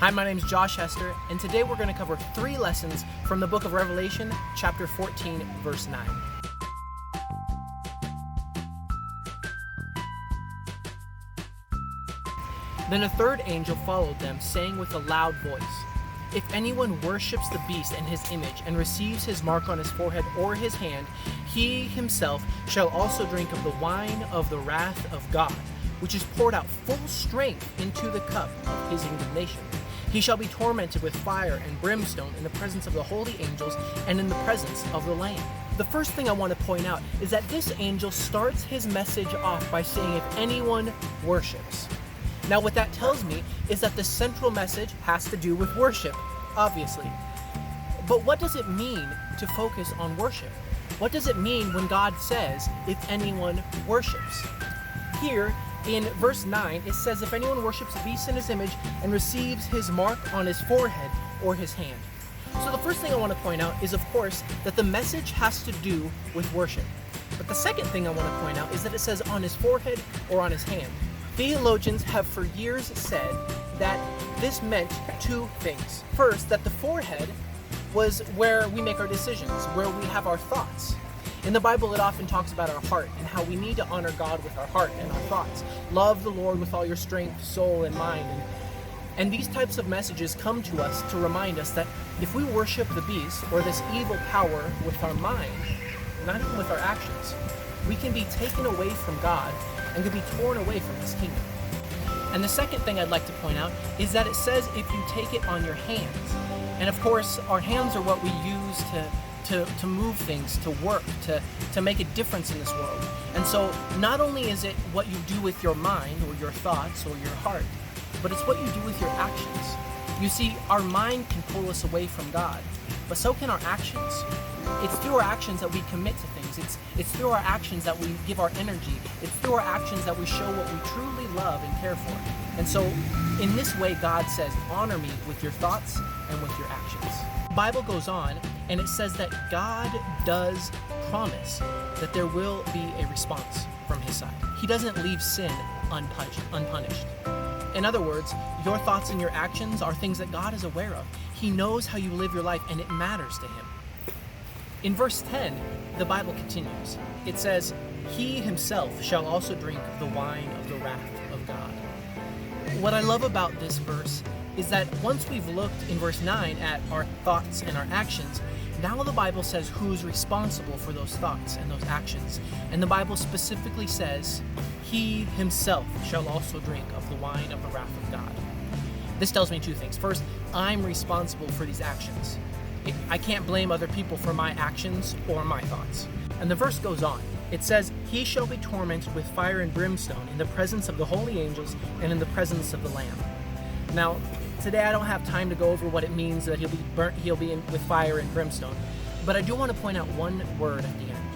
Hi, my name is Josh Hester, and today we're going to cover 3 lessons from the book of Revelation, chapter 14, verse 9. Then a third angel followed them, saying with a loud voice, "If anyone worships the beast and his image, and receives his mark on his forehead or his hand, he himself shall also drink of the wine of the wrath of God, which is poured out full strength into the cup of his indignation. He shall be tormented with fire and brimstone in the presence of the holy angels and in the presence of the Lamb." The first thing I want to point out is that this angel starts his message off by saying, if anyone worships. Now, what that tells me is that the central message has to do with worship, obviously. But what does it mean to focus on worship? What does it mean when God says, if anyone worships? Here, in verse 9, it says, if anyone worships the beast in his image and receives his mark on his forehead or his hand. So the first thing I want to point out is, of course, that the message has to do with worship. But the second thing I want to point out is that it says on his forehead or on his hand. Theologians have for years said that this meant 2 things. First, that the forehead was where we make our decisions, where we have our thoughts. In the Bible, it often talks about our heart and how we need to honor God with our heart and our thoughts. Love the Lord with all your strength, soul, and mind. And these types of messages come to us to remind us that if we worship the beast or this evil power with our mind, not even with our actions, we can be taken away from God and can be torn away from his kingdom. And the second thing I'd like to point out is that it says if you take it on your hands. And of course, our hands are what we use to move things, to work, to make a difference in this world. And so not only is it what you do with your mind or your thoughts or your heart, but it's what you do with your actions. You see, our mind can pull us away from God, but so can our actions. It's through our actions that we commit to things. It's through our actions that we give our energy. It's through our actions that we show what we truly love and care for. And so in this way, God says, honor me with your thoughts and with your actions. The Bible goes on and it says that God does promise that there will be a response from his side. He doesn't leave sin unpunished. In other words, your thoughts and your actions are things that God is aware of. He knows how you live your life and it matters to him. In verse 10, the Bible continues. It says, he himself shall also drink of the wine of the wrath of God. What I love about this verse is that once we've looked in verse 9 at our thoughts and our actions, now the Bible says who's responsible for those thoughts and those actions. And the Bible specifically says, he himself shall also drink of the wine of the wrath of God. This tells me 2 things. First, I'm responsible for these actions. I can't blame other people for my actions or my thoughts. And the verse goes on. It says, he shall be tormented with fire and brimstone in the presence of the holy angels and in the presence of the Lamb. Now, today I don't have time to go over what it means that he'll be with fire and brimstone, but I do want to point out one word at the end,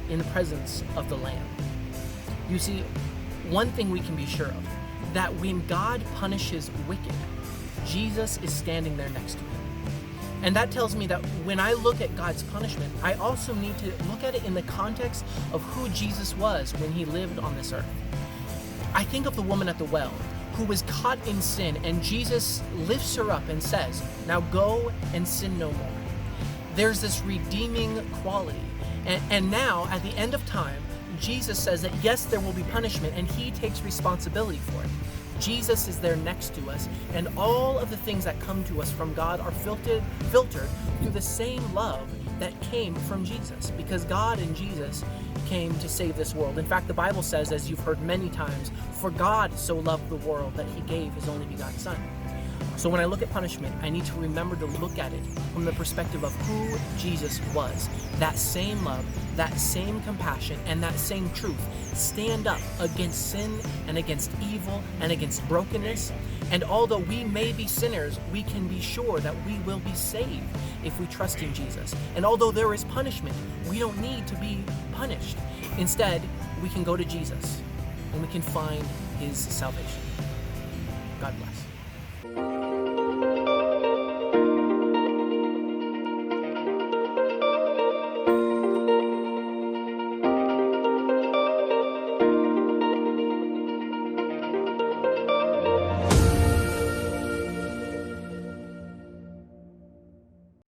in the presence of the Lamb. You see, one thing we can be sure of, that when God punishes wicked, Jesus is standing there next to him. And that tells me that when I look at God's punishment, I also need to look at it in the context of who Jesus was when he lived on this earth. I think of the woman at the well who was caught in sin, and Jesus lifts her up and says, now go and sin no more. There's this redeeming quality. And now, at the end of time, Jesus says that yes, there will be punishment, and he takes responsibility for it. Jesus is there next to us, and all of the things that come to us from God are filtered through the same love that came from Jesus, because God and Jesus came to save this world. In fact, the Bible says, as you've heard many times, for God so loved the world that he gave his only begotten Son. So when I look at punishment, I need to remember to look at it from the perspective of who Jesus was. That same love, that same compassion, and that same truth stand up against sin and against evil and against brokenness. And although we may be sinners, we can be sure that we will be saved if we trust in Jesus. And although there is punishment, we don't need to be punished. Instead, we can go to Jesus and we can find his salvation.